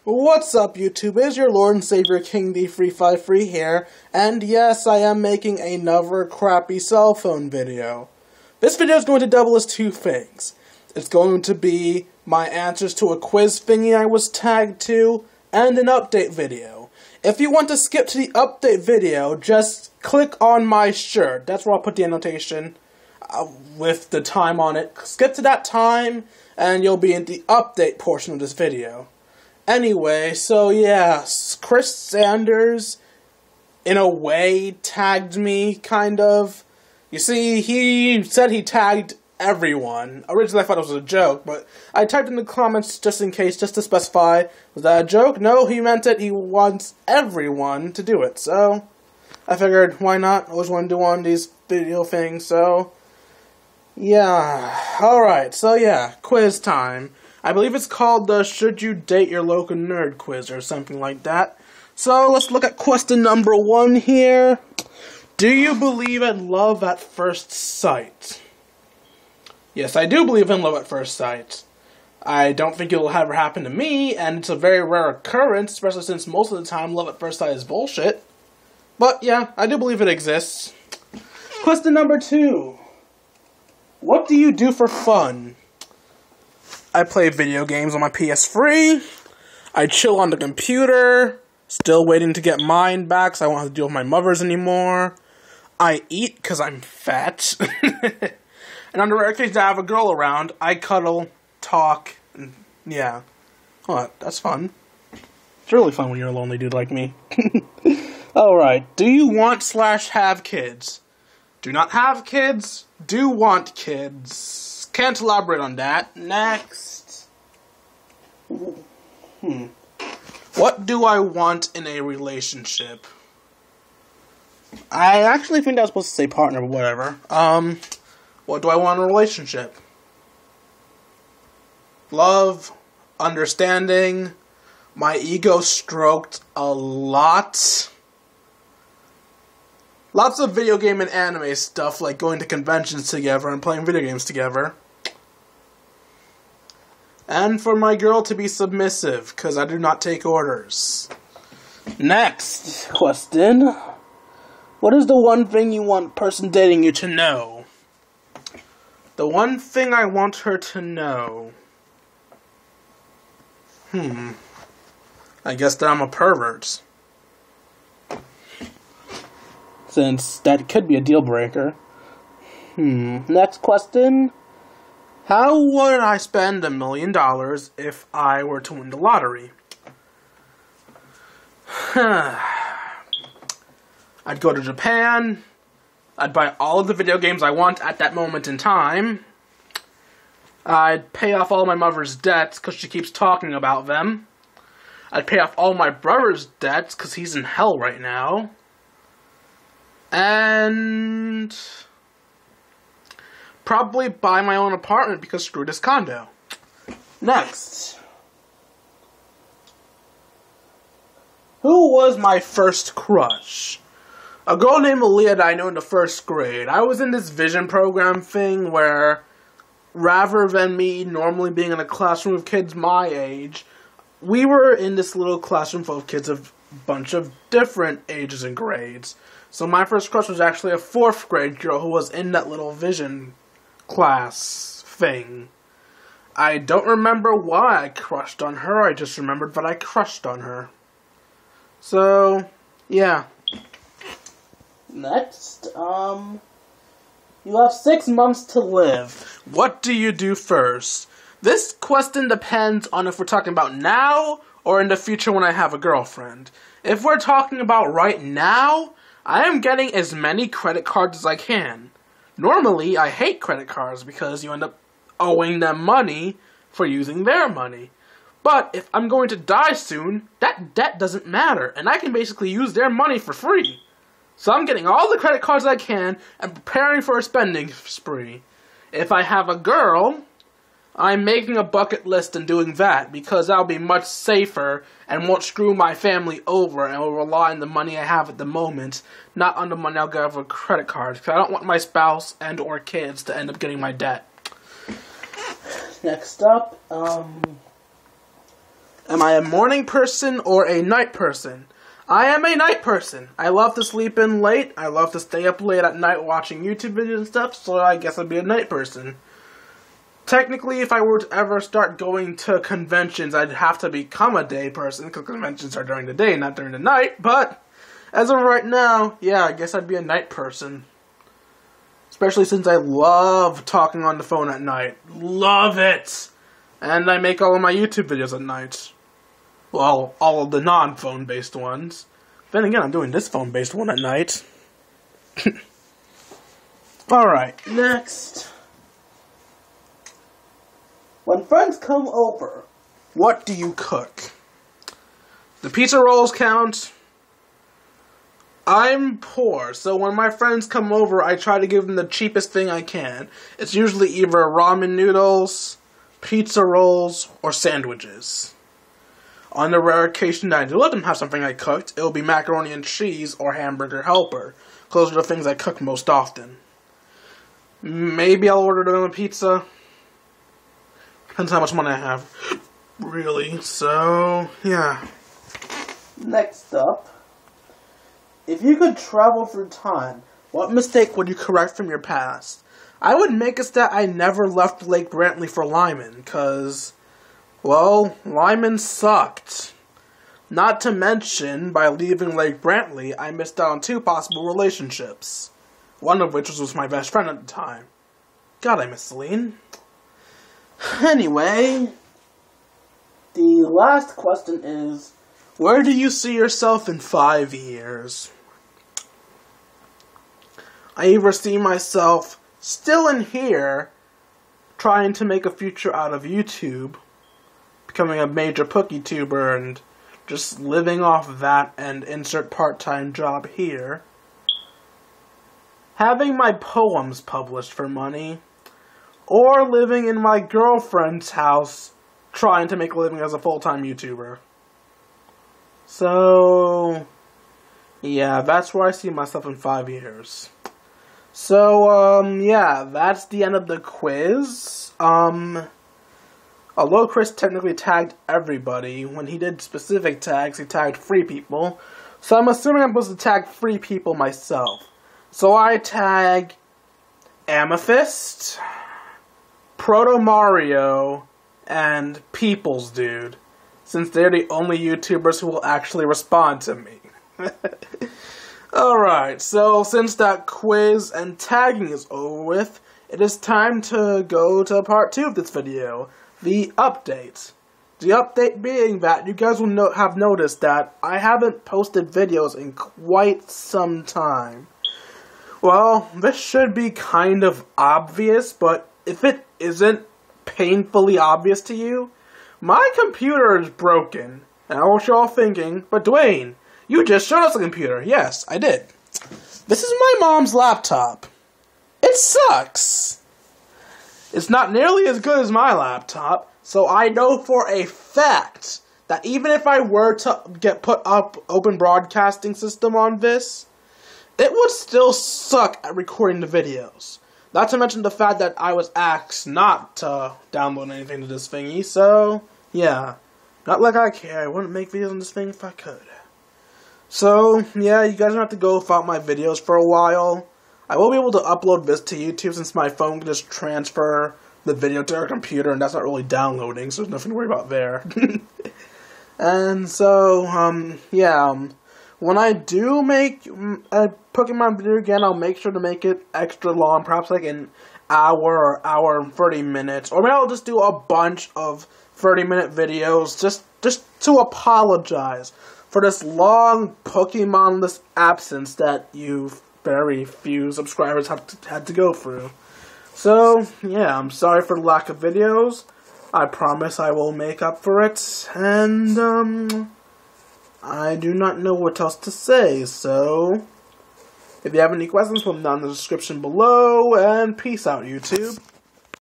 What's up, YouTube? It's your Lord and Savior King D353 here, and yes, I am making another crappy cell phone video. This video is going to double as two things. It's going to be my answers to a quiz thingy I was tagged to, and an update video. If you want to skip to the update video, just click on my shirt. That's where I'll put the annotation with the time on it. Skip to that time, and you'll be in the update portion of this video. Anyway, so yeah, Chris Sanders, in a way, tagged me, kind of. You see, he said he tagged everyone. Originally I thought it was a joke, but I typed in the comments just in case, just to specify. Was that a joke? No, he meant it. He wants everyone to do it, so I figured, why not? I always want to do one of these video things, so yeah. Alright, so yeah, quiz time. I believe it's called the Should You Date Your Local Nerd quiz or something like that. So let's look at question number 1 here. Do you believe in love at first sight? Yes, I do believe in love at first sight. I don't think it'll ever happen to me, and it's a very rare occurrence, especially since most of the time love at first sight is bullshit. But yeah, I do believe it exists. Question number 2. What do you do for fun? I play video games on my PS3. I chill on the computer. Still waiting to get mine back, so I won't have to deal with my mother's anymore. I eat because I'm fat. And on the rare occasion I have a girl around, I cuddle, talk, and yeah. What? That's fun. It's really fun when you're a lonely dude like me. Alright. Do you want/have kids? Do not have kids. Do want kids. Can't elaborate on that. Next. What do I want in a relationship? I actually think I was supposed to say partner, but whatever. What do I want in a relationship? Love, understanding, my ego stroked a lot. Lots of video game and anime stuff, like going to conventions together and playing video games together. And for my girl to be submissive, because I do not take orders. Next question. What is the one thing you want the person dating you to know? The one thing I want her to know. I guess that I'm a pervert. Since that could be a deal breaker. Next question. How would I spend $1 million if I were to win the lottery? I'd go to Japan. I'd buy all of the video games I want at that moment in time. I'd pay off all my mother's debts because she keeps talking about them. I'd pay off all my brother's debts because he's in hell right now. And probably buy my own apartment because screw this condo. Next. Who was my first crush? A girl named Aaliyah that I knew in the 1st grade. I was in this vision program thing where, rather than me normally being in a classroom with kids my age, we were in this little classroom full of kids of a bunch of different ages and grades. So my first crush was actually a 4th grade girl who was in that little vision class thing. I don't remember why I crushed on her, I just remembered that I crushed on her. So, yeah. Next, you have 6 months to live. What do you do first? This question depends on if we're talking about now or in the future when I have a girlfriend. If we're talking about right now, I am getting as many credit cards as I can. Normally, I hate credit cards because you end up owing them money for using their money. But if I'm going to die soon, that debt doesn't matter, and I can basically use their money for free. So I'm getting all the credit cards I can and preparing for a spending spree. If I have a girl, I'm making a bucket list and doing that because that'll be much safer and won't screw my family over and will rely on the money I have at the moment, not on the money I'll get off a credit card, because I don't want my spouse and or kids to end up getting my debt. Next up, Am I a morning person or a night person? I am a night person. I love to sleep in late. I love to stay up late at night watching YouTube videos and stuff, so I guess I'd be a night person. Technically, if I were to ever start going to conventions, I'd have to become a day person, because conventions are during the day, not during the night, but as of right now, yeah, I guess I'd be a night person. Especially since I love talking on the phone at night. Love it! And I make all of my YouTube videos at night. Well, all of the non-phone based ones. Then again, I'm doing this phone based one at night. Alright, next. When friends come over, what do you cook? The pizza rolls count. I'm poor, so when my friends come over, I try to give them the cheapest thing I can. It's usually either ramen noodles, pizza rolls, or sandwiches. On the rare occasion that I do let them have something I cooked, it will be macaroni and cheese or hamburger helper. Those are the things I cook most often. Maybe I'll order them a pizza. Depends how much money I have. Really, so, yeah. Next up. If you could travel through time, what mistake would you correct from your past? I would make it that I never left Lake Brantley for Lyman, because, well, Lyman sucked. Not to mention, by leaving Lake Brantley, I missed out on 2 possible relationships. One of which was with my best friend at the time. God, I miss Celine. Anyway, the last question is, where do you see yourself in 5 years? I either see myself still in here, trying to make a future out of YouTube, becoming a major PookieTuber, and just living off of that and insert part-time job here, having my poems published for money, or living in my girlfriend's house, trying to make a living as a full-time YouTuber. So, yeah, that's where I see myself in 5 years. So, yeah, that's the end of the quiz. Although Chris technically tagged everybody, when he did specific tags, he tagged 3 people. So I'm assuming I'm supposed to tag 3 people myself. So I tag Amethyst, Proto Mario, and Peoples Dude, since they're the only YouTubers who will actually respond to me. Alright, so since that quiz and tagging is over with, it is time to go to part 2 of this video, the update. The update being that you guys will have noticed that I haven't posted videos in quite some time. Well, this should be kind of obvious, but if it isn't painfully obvious to you, my computer is broken. And I want you all thinking, but Dwayne, you just showed us a computer. Yes, I did. This is my mom's laptop. It sucks. It's not nearly as good as my laptop, so I know for a fact that even if I were to put up open broadcasting system on this, it would still suck at recording the videos. Not to mention the fact that I was asked not to download anything to this thingy, so, yeah. Not like I care, I wouldn't make videos on this thing if I could. So, yeah, you guys don't have to go without my videos for a while. I will be able to upload this to YouTube since my phone can just transfer the video to our computer, and that's not really downloading, so there's nothing to worry about there. And so, yeah, when I do make a Pokemon video again, I'll make sure to make it extra long, perhaps like an hour or hour and 30 minutes. Or maybe I'll just do a bunch of 30-minute videos just to apologize for this long Pokemon-less absence that very few subscribers had to go through. So, yeah, I'm sorry for the lack of videos. I promise I will make up for it, and, I do not know what else to say, so if you have any questions, put them down in the description below, and peace out, YouTube.